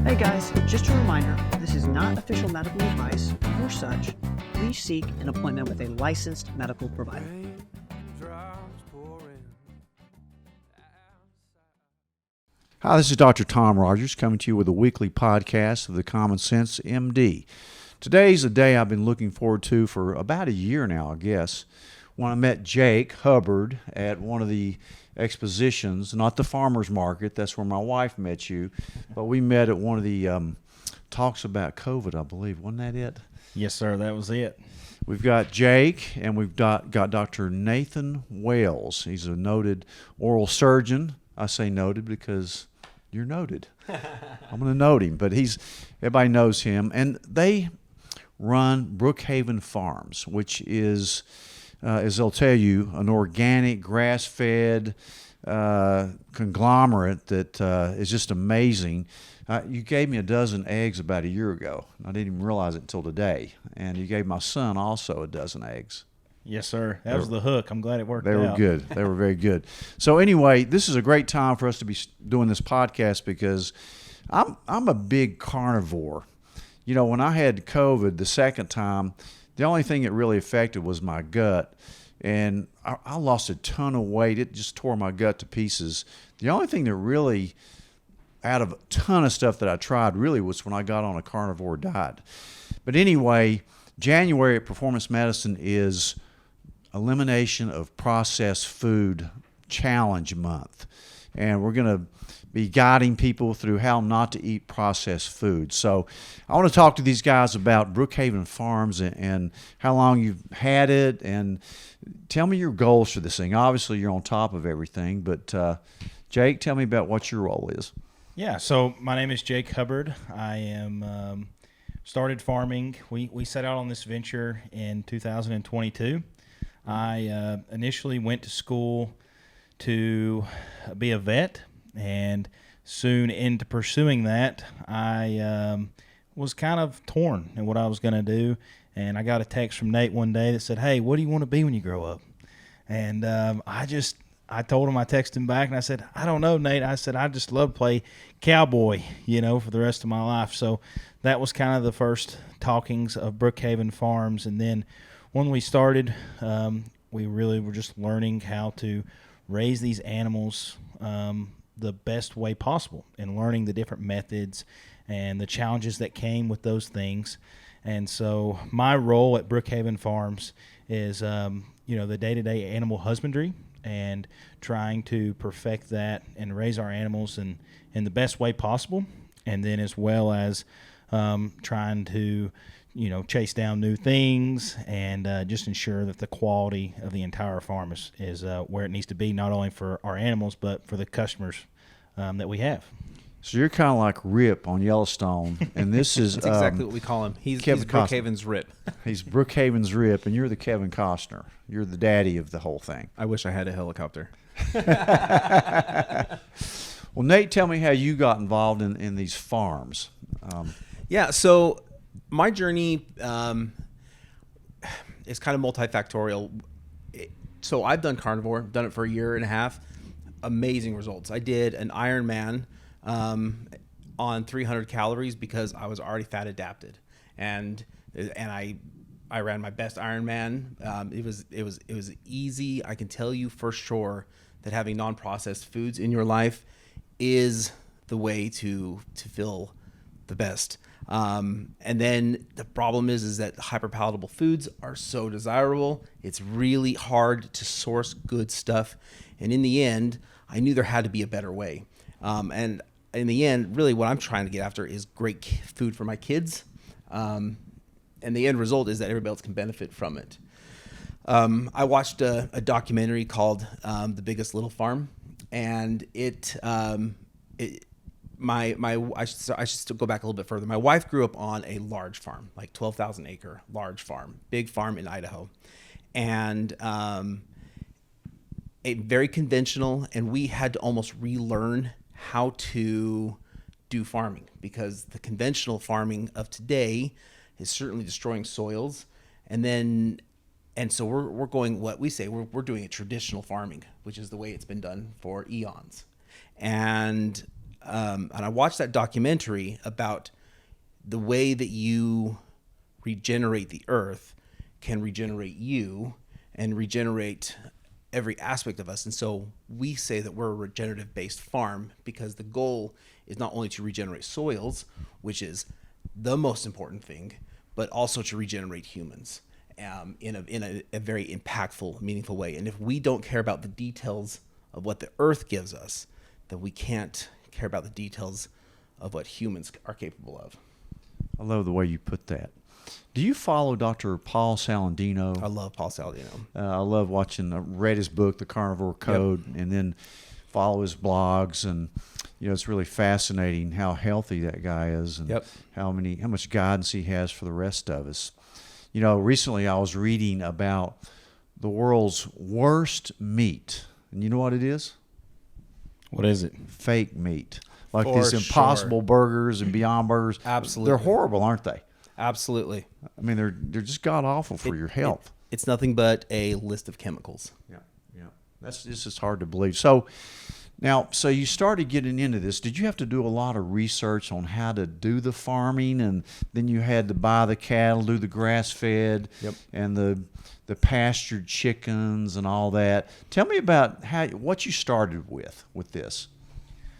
Hey guys, just a reminder, this is not official medical advice or such. Please seek an appointment with a licensed medical provider. Hi, this is Dr. Tom Rogers coming to you with a weekly podcast of the Common Sense MD. Today's a day I've been looking forward to for about a year now, I guess, when I met Jake Hubbard at one of the expositions, not the farmer's market, that's where my wife met you, but we met at one of the talks about COVID, I believe. Wasn't that it? Yes, sir, that was it. We've got Jake, and we've got Dr. Nathan Wales. He's a noted oral surgeon. I say noted because you're noted. I'm going to note him, but everybody knows him. And they run Brookhaven Farms, which is, as they'll tell you, an organic, grass-fed conglomerate that is just amazing. You gave me a dozen eggs about a year ago. I didn't even realize it until today. And you gave my son also a dozen eggs. Yes, sir. That was the hook. I'm glad it worked out. They were good. They were very good. So anyway, this is a great time for us to be doing this podcast because I'm a big carnivore. You know, when I had COVID the second time, the only thing it really affected was my gut. And I lost a ton of weight. It just tore my gut to pieces. The only thing that really, out of a ton of stuff that I tried, really was when I got on a carnivore diet. But anyway, January at Performance Medicine is Elimination of Processed Food Challenge Month. And we're going to be guiding people through how not to eat processed food. So I want to talk to these guys about Brookhaven Farms and how long you've had it, and tell me your goals for this thing. Obviously, you're on top of everything, but Jake, tell me about what your role is. Yeah, so my name is Jake Hubbard. I am started farming. We set out on this venture in 2022. I initially went to school to be a vet, and soon into pursuing that, I was kind of torn in what I was going to do. And I got a text from Nate one day that said, "Hey, what do you want to be when you grow up?" And I told him, I texted him back, and I said, "I don't know, Nate." I said, "I just love to play cowboy, for the rest of my life." So that was kind of the first talkings of Brookhaven Farms. And then when we started, we really were just learning how to raise these animals the best way possible and learning the different methods and the challenges that came with those things. And so my role at Brookhaven Farms is, the day-to-day animal husbandry and trying to perfect that and raise our animals in the best way possible. And then as well as trying to, chase down new things and just ensure that the quality of the entire farm is where it needs to be, not only for our animals, but for the customers that we have. So you're kind of like Rip on Yellowstone, and this is That's exactly what we call him. He's Brookhaven's Rip. He's Brookhaven's Rip, and you're the Kevin Costner. You're the daddy of the whole thing. I wish I had a helicopter. Well, Nate, tell me how you got involved in these farms. Yeah, so my journey is kind of multifactorial. So I've done carnivore, done it for a year and a half. Amazing results. I did an Ironman on 300 calories because I was already fat adapted, and I ran my best Ironman. It was easy. I can tell you for sure that having non-processed foods in your life is the way to feel the best. And then the problem is that hyperpalatable foods are so desirable. It's really hard to source good stuff. And in the end, I knew there had to be a better way. And in the end, really what I'm trying to get after is great food for my kids. And the end result is that everybody else can benefit from it. I watched a documentary called The Biggest Little Farm, and I should still go back a little bit further. My wife grew up on a large farm, like 12,000 acre large farm, big farm in Idaho, and a very conventional. And we had to almost relearn how to do farming because the conventional farming of today is certainly destroying soils, and so we're going what we say we're doing a traditional farming, which is the way it's been done for eons. And and I watched that documentary about the way that you regenerate the earth can regenerate you and regenerate every aspect of us. And so we say that we're a regenerative based farm because the goal is not only to regenerate soils, which is the most important thing, but also to regenerate humans in a very impactful, meaningful way. And if we don't care about the details of what the earth gives us, then we can't care about the details of what humans are capable of. I love the way you put that. Do you follow Dr. Paul Salandino? I love Paul Salandino. I love watching. I read his book, The Carnivore Code, and then follow his blogs. And it's really fascinating how healthy that guy is, and how much guidance he has for the rest of us. Recently I was reading about the world's worst meat, and you know what it is? What is it? Fake meat, like For these Impossible Burgers and Beyond Burgers. Absolutely, they're horrible, aren't they? Absolutely. I mean, they're just god awful for your health. It's nothing but a list of chemicals. Yeah. That's just hard to believe. So you started getting into this. Did you have to do a lot of research on how to do the farming, and then you had to buy the cattle, do the grass-fed, and the pastured chickens and all that? Tell me about what you started with this.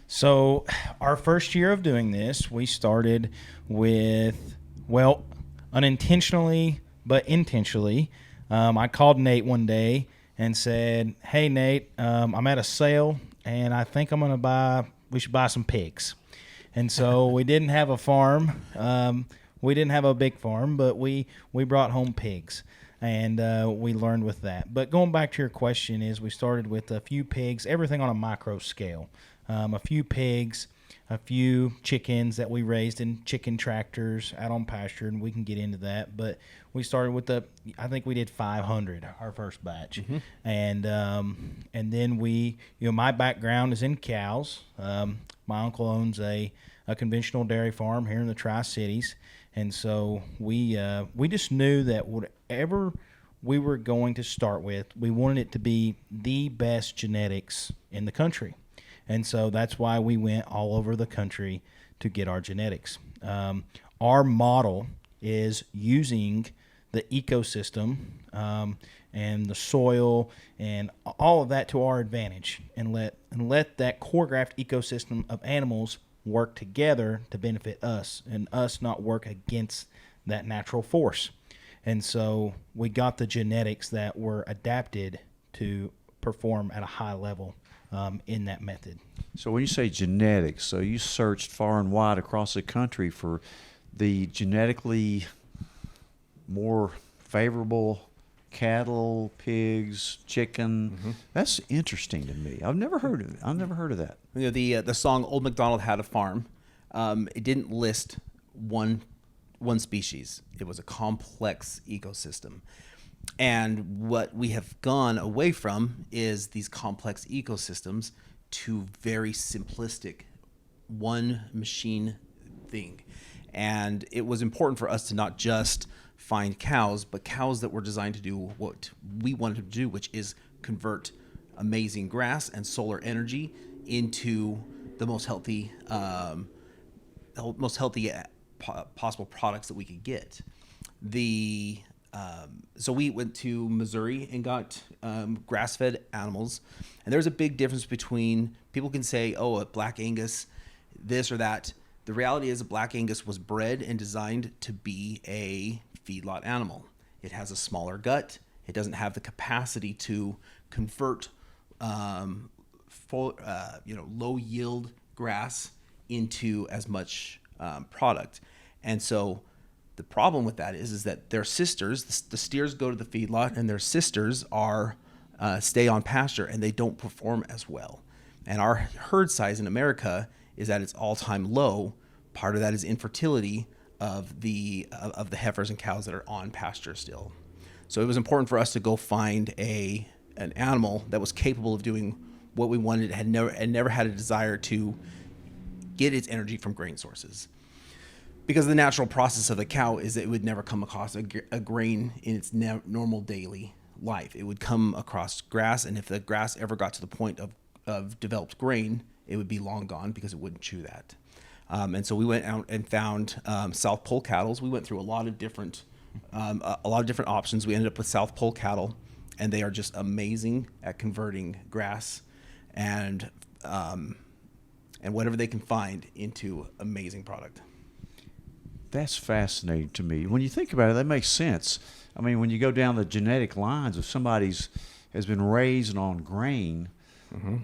So our first year of doing this, we started with, unintentionally but intentionally. I called Nate one day and said, "Hey Nate, I'm at a sale and I think we should buy some pigs." And so we didn't have a farm. We didn't have a big farm, but we brought home pigs, and we learned with that. But going back to your question, is we started with a few pigs, everything on a micro scale. A few pigs, a few chickens that we raised in chicken tractors out on pasture, and we can get into that. But we started with I think we did 500 our first batch, and then my background is in cows. My uncle owns a conventional dairy farm here in the Tri-Cities, and so we just knew that whatever we were going to start with, we wanted it to be the best genetics in the country. And so that's why we went all over the country to get our genetics. Our model is using the ecosystem and the soil and all of that to our advantage, and let that core graft ecosystem of animals work together to benefit us, and us not work against that natural force. And so we got the genetics that were adapted to perform at a high level in that method. So when you say genetics, so you searched far and wide across the country for the genetically more favorable cattle, pigs, chicken. That's interesting to me. I've never heard of that. The song "Old MacDonald Had a Farm," it didn't list one species. It was a complex ecosystem. And what we have gone away from is these complex ecosystems to very simplistic one machine thing. And it was important for us to not just find cows, but cows that were designed to do what we wanted to do, which is convert amazing grass and solar energy into the most healthy possible products that we could get. So we went to Missouri and got grass-fed animals, and there's a big difference between, people can say, oh, a Black Angus, this or that. The reality is a Black Angus was bred and designed to be a feedlot animal. It has a smaller gut. It doesn't have the capacity to convert low yield grass into as much product. And so the problem with that is that their sisters, the steers go to the feedlot, and their sisters are stay on pasture, and they don't perform as well. And our herd size in America is at its all-time low. Part of that is infertility of the heifers and cows that are on pasture still. So it was important for us to go find an animal that was capable of doing what we wanted, had never had a desire to get its energy from grain sources. Because the natural process of the cow is that it would never come across a grain in its normal daily life. It would come across grass, and if the grass ever got to the point of developed grain, it would be long gone because it wouldn't chew that. And so we went out and found South Pole cattle. We went through a lot of different options. We ended up with South Pole cattle, and they are just amazing at converting grass and whatever they can find into amazing product. That's fascinating to me. When you think about it, that makes sense. I mean, when you go down the genetic lines, if somebody's has been raised on grain,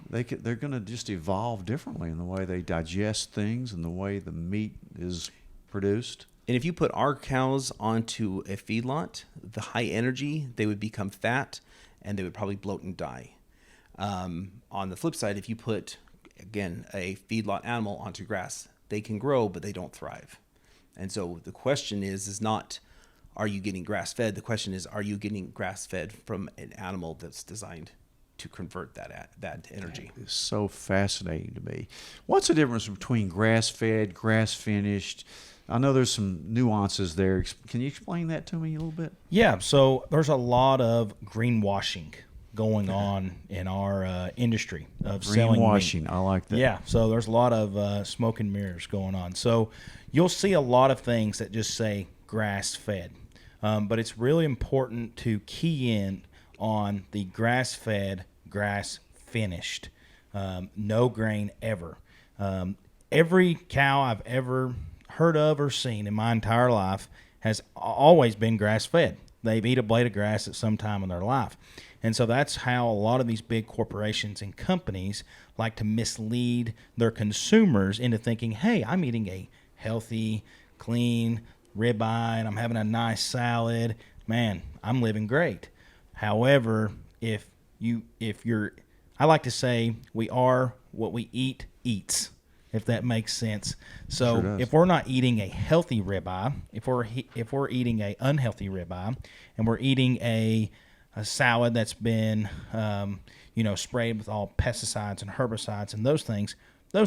they're going to just evolve differently in the way they digest things and the way the meat is produced. And if you put our cows onto a feedlot, the high energy, they would become fat and they would probably bloat and die. On the flip side, if you put, again, a feedlot animal onto grass, they can grow, but they don't thrive. And so the question is not, are you getting grass-fed? The question is, are you getting grass-fed from an animal that's designed to convert that energy? It's so fascinating to me. What's the difference between grass-fed, grass-finished? I know there's some nuances there. Can you explain that to me a little bit? Yeah, so there's a lot of greenwashing going on in our industry of selling Greenwashing, meat. I like that. Yeah, so there's a lot of smoke and mirrors going on. So you'll see a lot of things that just say grass-fed, but it's really important to key in on the grass-fed, grass-finished, no grain ever. Every cow I've ever heard of or seen in my entire life has always been grass-fed. They've eaten a blade of grass at some time in their life. And so that's how a lot of these big corporations and companies like to mislead their consumers into thinking, hey, I'm eating a healthy, clean ribeye, and I'm having a nice salad. Man, I'm living great. However, I like to say we are what we eat eats, if that makes sense. So Sure does. if we're not eating a healthy ribeye, if we're eating a unhealthy ribeye, and we're eating a salad that's been sprayed with all pesticides and herbicides and those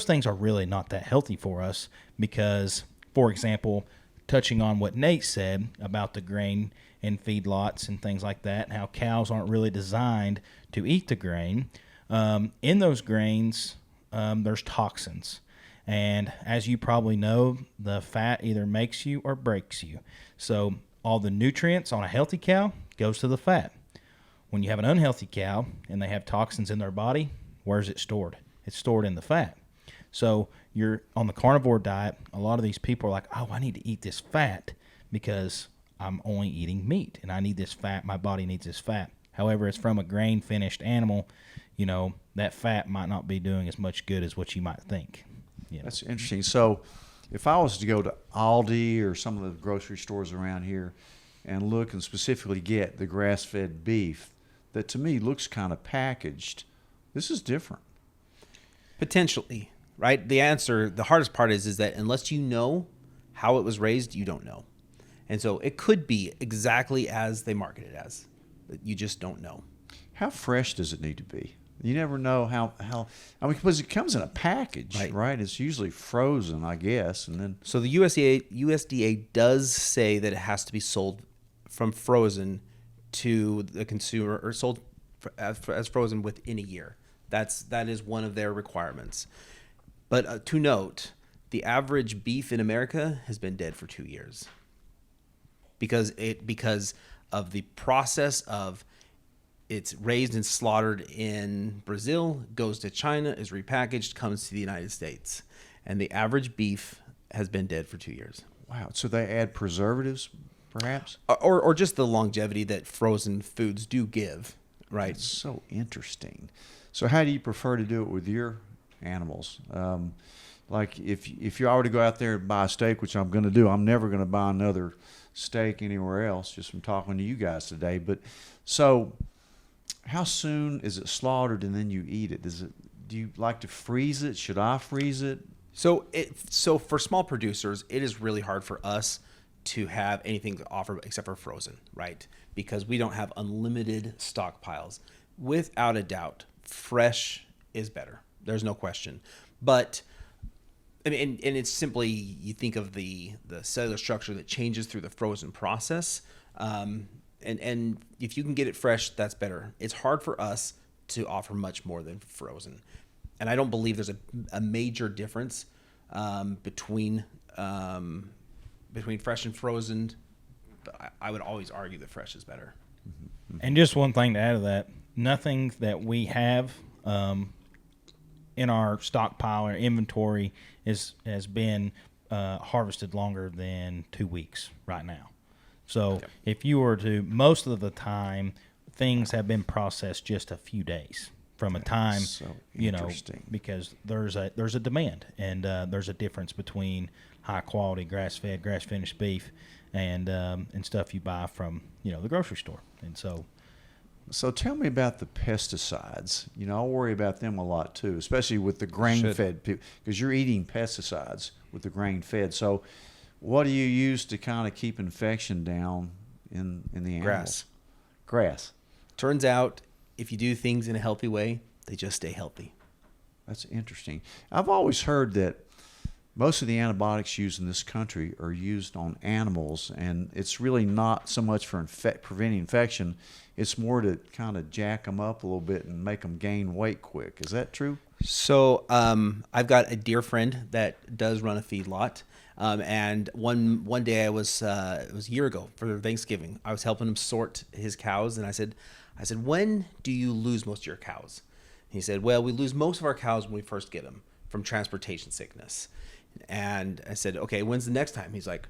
things are really not that healthy for us because, for example, touching on what Nate said about the grain and feedlots and things like that, and how cows aren't really designed to eat the grain. In those grains, there's toxins. And as you probably know, the fat either makes you or breaks you. So all the nutrients on a healthy cow goes to the fat. When you have an unhealthy cow and they have toxins in their body, where's it stored? It's stored in the fat. So you're on the carnivore diet, a lot of these people are like, oh, I need to eat this fat because I'm only eating meat and I need this fat. My body needs this fat. However, it's from a grain-finished animal. That fat might not be doing as much good as what you might think. That's interesting. So if I was to go to Aldi or some of the grocery stores around here and look and specifically get the grass-fed beef that to me looks kind of packaged, this is different. Potentially, right? The hardest part is that unless you know how it was raised, you don't know. And so it could be exactly as they market it as. You just don't know. How fresh does it need to be? You never know how because it comes in a package, right? It's usually frozen, I guess, and then. So the USDA does say that it has to be sold from frozen to the consumer, or sold as frozen within a year. That is one of their requirements. But to note, the average beef in America has been dead for 2 years because of the process of. It's raised and slaughtered in Brazil, goes to China, is repackaged, comes to the United States. And the average beef has been dead for 2 years. Wow. So they add preservatives, perhaps? Or just the longevity that frozen foods do give, right? It's so interesting. So how do you prefer to do it with your animals? Like if you already go out there and buy a steak, which I'm going to do, I'm never going to buy another steak anywhere else, just from talking to you guys today. But so... how soon is it slaughtered and then you eat it? Do you like to freeze it? Should I freeze it? So for small producers, it is really hard for us to have anything to offer except for frozen, right? Because we don't have unlimited stockpiles. Without a doubt, fresh is better. There's no question. But I mean, and it's simply, you think of the cellular structure that changes through the frozen process. And if you can get it fresh, that's better. It's hard for us to offer much more than frozen. and I don't believe there's a major difference between fresh and frozen. But I would always argue that fresh is better. And just one thing to add to that, nothing that we have in our stockpile or inventory has been harvested longer than 2 weeks right now. So if you were to, most of the time, things have been processed just a few days from a time, because there's a demand, and there's a difference between high quality grass-fed, grass-finished beef and stuff you buy from the grocery store. And so tell me about the pesticides. I worry about them a lot too, especially with the grain-fed people, because you're eating pesticides with the grain-fed. So what do you use to kind of keep infection down in the animals? Grass. Turns out, if you do things in a healthy way, they just stay healthy. That's interesting. I've always heard that most of the antibiotics used in this country are used on animals, and it's really not so much for preventing infection. It's more to kind of jack them up a little bit and make them gain weight quick. Is that true? So I've got a dear friend that does run a feedlot. And one day it was a year ago for Thanksgiving. I was helping him sort his cows, and I said, when do you lose most of your cows? He said, well, we lose most of our cows when we first get them from transportation sickness. And I said, okay, when's the next time? He's like,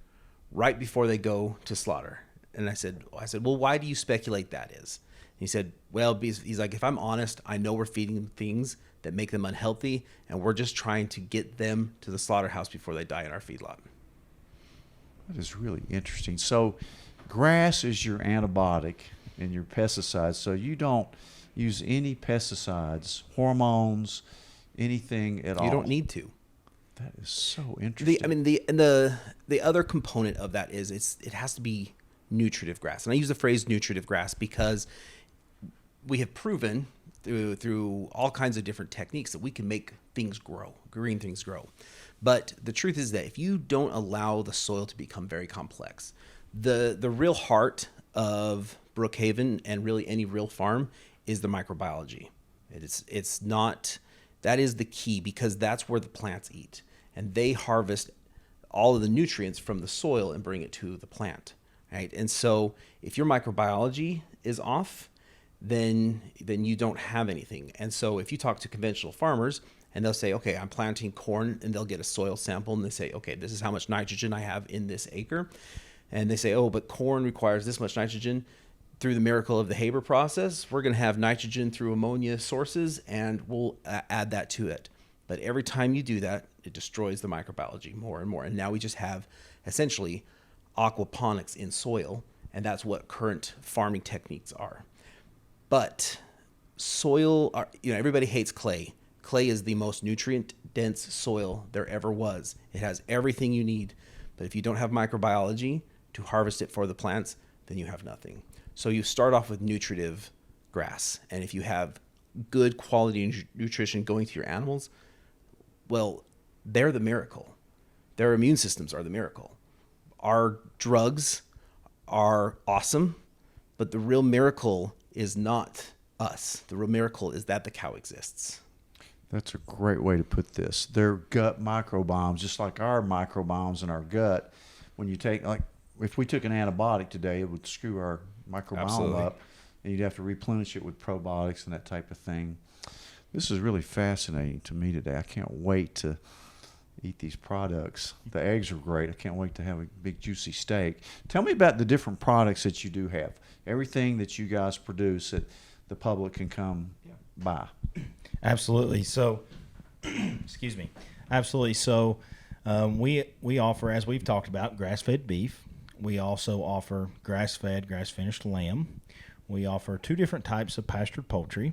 right before they go to slaughter. And I said, well, why do you speculate that is? He said, well, he's like, if I'm honest, I know we're feeding them things that make them unhealthy, and we're just trying to get them to the slaughterhouse before they die in our feedlot. That is really interesting. So grass is your antibiotic and your pesticides. So you don't use any pesticides, hormones, anything at all. You don't need to. That is so interesting. The other component of that is it has to be nutritive grass. And I use the phrase nutritive grass because we have proven through all kinds of different techniques that we can make things grow, green things grow. But the truth is that if you don't allow the soil to become very complex, the real heart of Brookhaven and really any real farm is the microbiology. It's not, that is the key, because that's where the plants eat, and they harvest all of the nutrients from the soil and bring it to the plant, right? And so if your microbiology is off, then you don't have anything. And so if you talk to conventional farmers and they'll say, okay, I'm planting corn, and they'll get a soil sample and they say, okay, this is how much nitrogen I have in this acre. And they say, oh, but corn requires this much nitrogen. Through the miracle of the Haber process, we're going to have nitrogen through ammonia sources, and we'll add that to it. But every time you do that, it destroys the microbiology more and more. And now we just have essentially aquaponics in soil, and that's what current farming techniques are. But soil, everybody hates clay. Clay is the most nutrient-dense soil there ever was. It has everything you need. But if you don't have microbiology to harvest it for the plants, then you have nothing. So you start off with nutritive grass. And if you have good quality nutrition going to your animals, well, they're the miracle. Their immune systems are the miracle. Our drugs are awesome, but the real miracle is not us. The real miracle is that the cow exists. That's a great way to put this. Their gut microbiomes, just like our microbiomes in our gut. When you take, like, if we took an antibiotic today, it would screw our microbiome up, and you'd have to replenish it with probiotics and that type of thing. This is really fascinating to me today. I can't wait to eat these products. The eggs are great. I can't wait to have a big juicy steak. Tell me about the different products that you do have. Everything that you guys produce that the public can come buy. Absolutely. So, excuse me. Absolutely. So, we offer, as we've talked about, grass-fed beef. We also offer grass-fed, grass-finished lamb. We offer 2 different types of pastured poultry.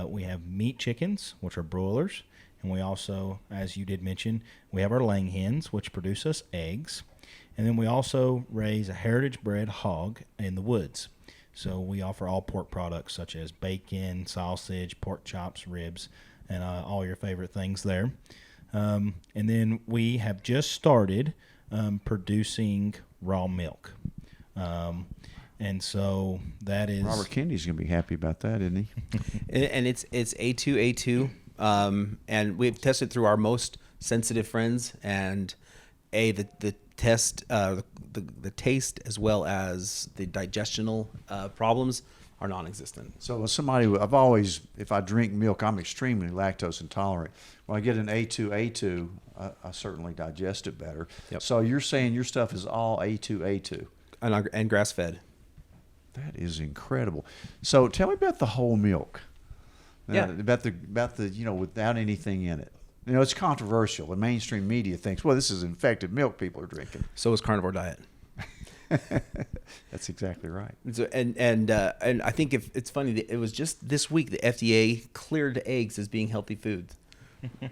We have meat chickens, which are broilers, and we also, as you did mention, we have our laying hens, which produce us eggs. And then we also raise a heritage-bred hog in the woods. So we offer all pork products such as bacon, sausage, pork chops, ribs, and all your favorite things there. And then we have just started producing raw milk. And so that is... Robert Kennedy's going to be happy about that, isn't he? And it's A2A2 And we've tested through our most sensitive friends, and the taste as well as the digestional problems are non-existent. So as somebody, if I drink milk, I'm extremely lactose intolerant. When I get an A2, I certainly digest it better. Yep. So you're saying your stuff is all A2. And grass-fed. That is incredible. So tell me about the whole milk. Yeah. About the without anything in it. It's controversial. The mainstream media thinks, well, this is infected milk people are drinking. So is carnivore diet. That's exactly right. So, and I think it's funny that it was just this week the FDA cleared eggs as being healthy foods,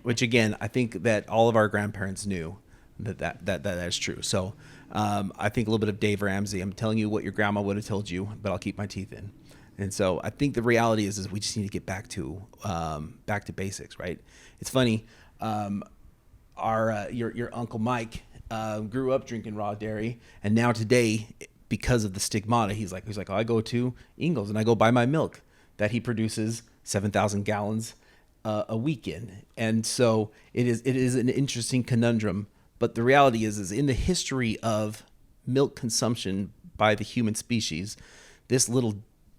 which again I think that all of our grandparents knew that is true. So I think a little bit of Dave Ramsey. I'm telling you what your grandma would have told you, but I'll keep my teeth in. And so I think the reality is we just need to get back to basics, right? It's funny. Your Uncle Mike grew up drinking raw dairy, and now today, because of the stigmata, he's like, oh, I go to Ingles and I go buy my milk that he produces 7,000 gallons a week in. And so it is an interesting conundrum. But the reality is in the history of milk consumption by the human species, this little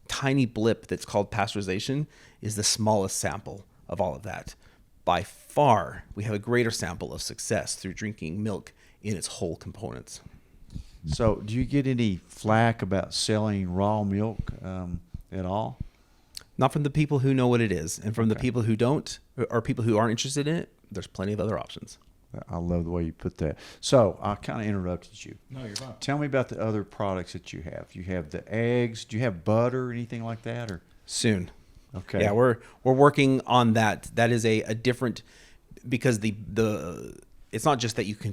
tiny blip that's called pasteurization is the smallest sample of all of that. By far, we have a greater sample of success through drinking milk in its whole components. So do you get any flack about selling raw milk at all? Not from the people who know what it is. And from the people who don't, or people who aren't interested in it, there's plenty of other options. I love the way you put that. So I kind of interrupted you. No, you're fine. Tell me about the other products that you have. You have the eggs. Do you have butter or anything like that? Or Soon. okay. Yeah, we're working on that. That is a different, because the it's not just that you can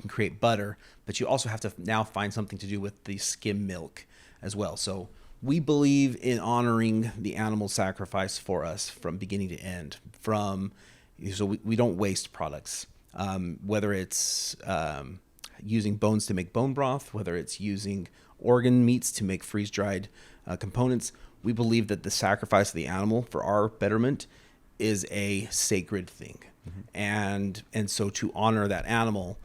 create butter, but you also have to now find something to do with the skim milk as well. So we believe in honoring the animal sacrifice for us from beginning to end. So we don't waste products. Whether it's using bones to make bone broth, whether it's using organ meats to make freeze-dried components, we believe that the sacrifice of the animal for our betterment is a sacred thing. Mm-hmm. And so to honor that animal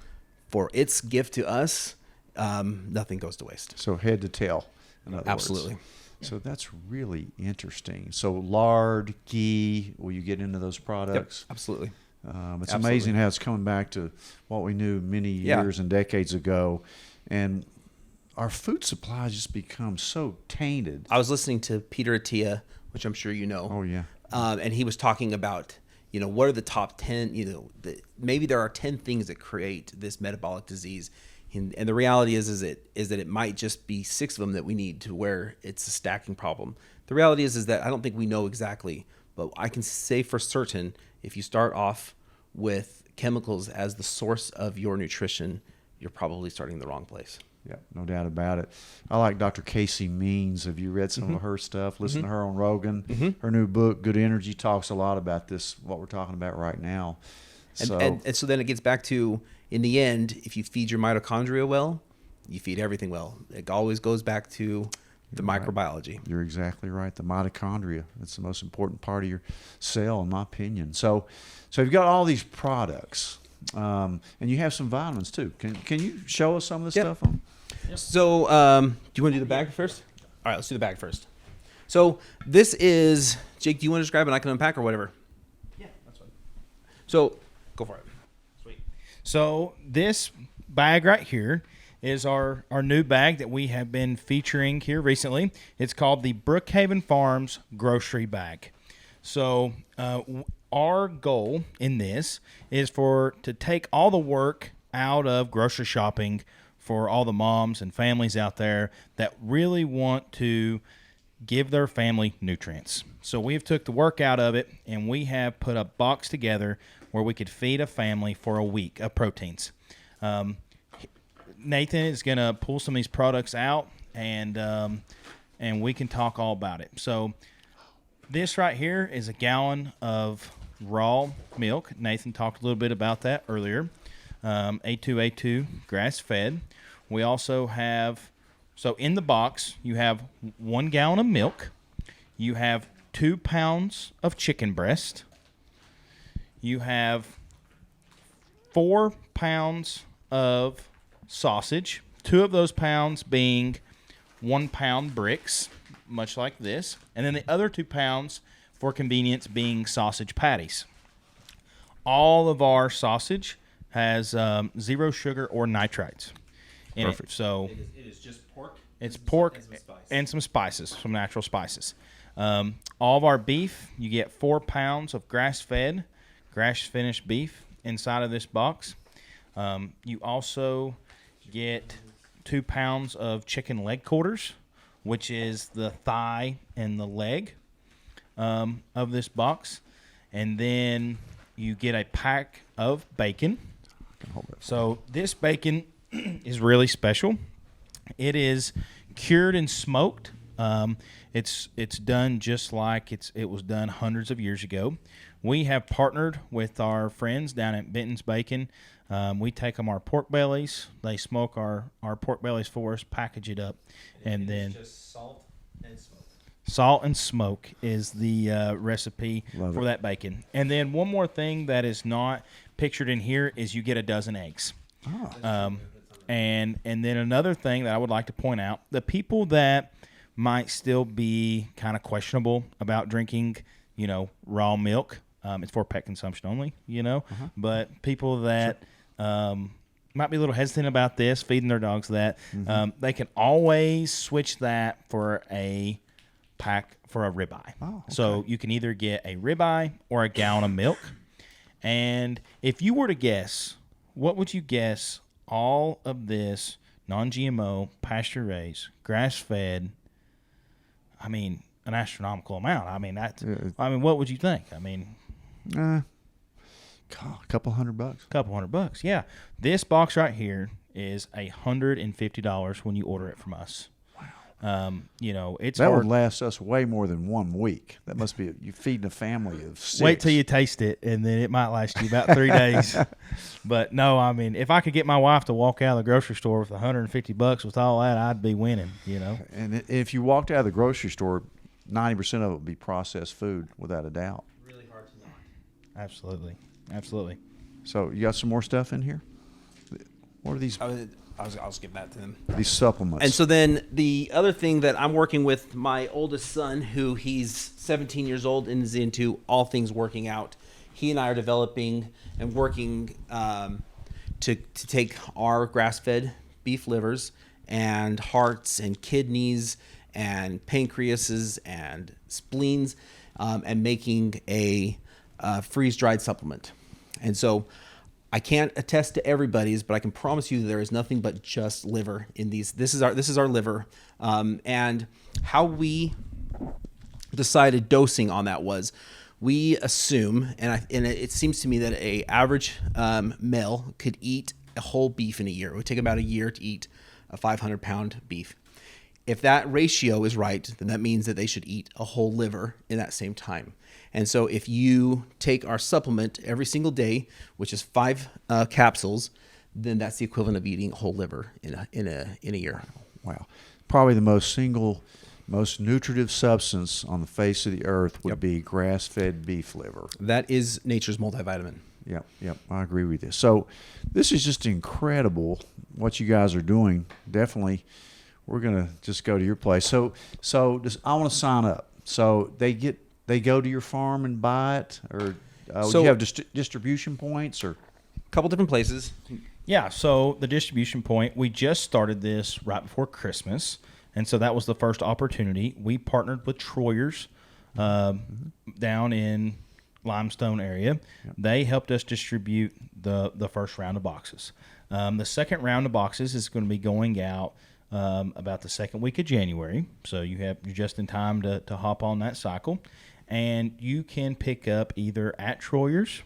for its gift to us, nothing goes to waste. So head to tail, in other Absolutely. words. So that's really interesting. So lard, ghee, will you get into those products? Yep, absolutely. It's Absolutely. amazing how it's coming back to what we knew many years and decades ago. And our food supply has just become so tainted. I was listening to Peter Attia, which I'm sure you know. Oh, yeah. And he was talking about, what are the top 10, maybe there are 10 things that create this metabolic disease. And the reality is that it might just be 6 of them that we need to where it's a stacking problem. The reality is that I don't think we know exactly, but I can say for certain, if you start off with chemicals as the source of your nutrition, you're probably starting in the wrong place. Yeah, no doubt about it. I like Dr. Casey Means. Have you read some of her stuff? Listen to her on Rogan. Her new book, Good Energy, talks a lot about this, what we're talking about right now. And so then it gets back to, in the end, if you feed your mitochondria well, you feed everything well. It always goes back to the microbiology. You're exactly right. The mitochondria. That's the most important part of your cell, in my opinion. So you've got all these products, and you have some vitamins too. Can you show us some of the stuff on? Yep. So do you want to do the bag first? All right, let's do the bag first. So this is, Jake, do you want to describe it and I can unpack or whatever? Yeah, that's fine. So go for it. Sweet. So this bag right here is our new bag that we have been featuring here recently. It's called the Brookhaven Farms Grocery Bag. So our goal in this is to take all the work out of grocery shopping for all the moms and families out there that really want to give their family nutrients. So we've took the work out of it, and we have put a box together where we could feed a family for a week of proteins. Nathan is going to pull some of these products out, and we can talk all about it. So this right here is a gallon of raw milk. Nathan talked a little bit about that earlier. A2 grass-fed. We also have, so in the box, you have 1 gallon of milk. You have 2 pounds of chicken breast. you have 4 pounds of sausage, 2 of those pounds being 1 pound bricks, much like this, and then the other 2 pounds, for convenience, being sausage patties. All of our sausage has 0 sugar or nitrates in Perfect. it. So It is just pork. it's pork and some spices, some natural spices. All of our beef, you get 4 pounds of grass-fed, grass-finished beef inside of this box. You also get 2 pounds of chicken leg quarters, which is the thigh and the leg of this box. And then you get a pack of bacon. So this bacon is really special. It is cured and smoked. It's done just like it was done hundreds of years ago. We have partnered with our friends down at Benton's Bacon. We take them our pork bellies. They smoke our pork bellies for us, package it up, and then just salt and smoke. Salt and smoke is the recipe Love for it. that bacon. And then one more thing that is not pictured in here is you get a dozen eggs. And then another thing that I would like to point out, the people that might still be kind of questionable about drinking, raw milk, it's for pet consumption only, but people that might be a little hesitant about this, feeding their dogs that, they can always switch that for a pack for a ribeye. Oh, okay. So you can either get a ribeye or a gallon of milk. And if you were to guess, what would you guess all of this non-GMO, pasture-raised, grass-fed, an astronomical amount. What would you think? A couple $100. Couple $100, yeah. This box right here is $150 when you order it from us. Wow. It's That hard. would last us way more than 1 week. That must be you feeding a family of 6. Wait till you taste it, and then it might last you about 3 days. But no, if I could get my wife to walk out of the grocery store with $150 with all that, I'd be winning. And if you walked out of the grocery store, 90% of it would be processed food, without a doubt. Really hard to not. Absolutely. So you got some more stuff in here? What are these? I'll skip that to them. These supplements. And so then the other thing that I'm working with my oldest son, who he's 17 years old and is into all things working out. He and I are developing and working to take our grass-fed beef livers and hearts and kidneys and pancreases and spleens and making a freeze-dried supplement. And so I can't attest to everybody's, but I can promise you there is nothing but just liver in these. This is our liver, and how we decided dosing on that was, we assume, and it seems to me that a average male could eat a whole beef in a year. It would take about a year to eat a 500-pound beef. If that ratio is right, then that means that they should eat a whole liver in that same time. And so if you take our supplement every single day, which is 5 capsules, then that's the equivalent of eating a whole liver in a year. Wow. Probably the most nutritive substance on the face of the earth would be grass-fed beef liver. That is nature's multivitamin. Yep. I agree with you. So this is just incredible what you guys are doing. Definitely, we're going to just go to your place. So I want to sign up. So they go to your farm and buy it, or do you have distribution points, or A couple different places. Yeah, so the distribution point, we just started this right before Christmas, and so that was the first opportunity. We partnered with Troyer's down in Limestone area. Yep. They helped us distribute the first round of boxes. The second round of boxes is going to be going out about the second week of January, so you're just in time to hop on that cycle, and you can pick up either at Troyer's,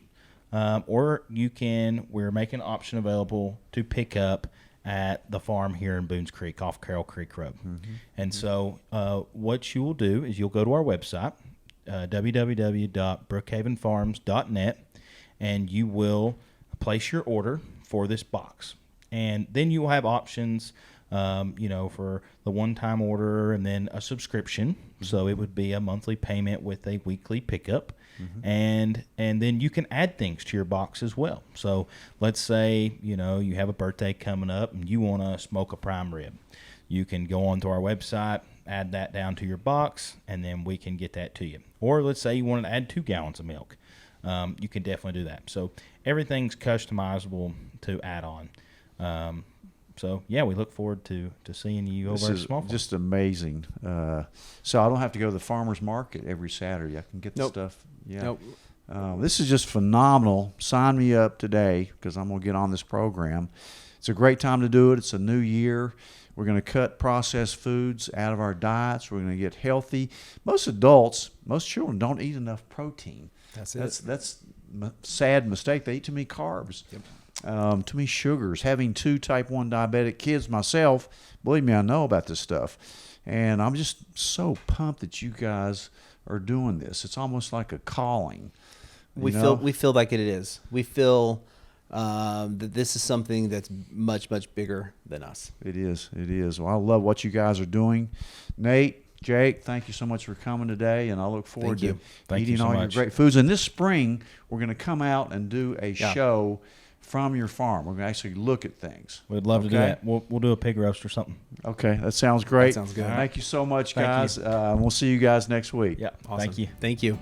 or we're making an option available to pick up at the farm here in Boones Creek off Carroll Creek Road. Mm-hmm. And so what you will do is you'll go to our website, www.brookhavenfarms.net, and you will place your order for this box. And then you will have options, for the one-time order and then a subscription. So it would be a monthly payment with a weekly pickup. and then you can add things to your box as well. So let's say you have a birthday coming up and you want to smoke a prime rib. You can go onto our website, add that down to your box, and then we can get that to you. Or let's say you want to add 2 gallons of milk. You can definitely do that. So everything's customizable to add on. So, yeah, we look forward to seeing you over at Small Farm. Just amazing. So I don't have to go to the farmer's market every Saturday. I can get the stuff. Yeah. This is just phenomenal. Sign me up today because I'm going to get on this program. It's a great time to do it. It's a new year. We're going to cut processed foods out of our diets. We're going to get healthy. Most children don't eat enough protein. That's a sad mistake. They eat too many carbs. Yep. Too many sugars. Having 2 type 1 diabetic kids myself, believe me, I know about this stuff. And I'm just so pumped that you guys are doing this. It's almost like a calling. We feel like it is. We feel that this is something that's much, much bigger than us. It is. Well, I love what you guys are doing. Nate, Jake, thank you so much for coming today, and I look forward to eating all your great foods. And this spring, we're going to come out and do a show from your farm. We're going to actually look at things. We'd love to do that. We'll do a pig roast or something. Okay, that sounds great. That sounds good. Thank you so much, guys. We'll see you guys next week. Yeah, awesome. Thank you. Thank you.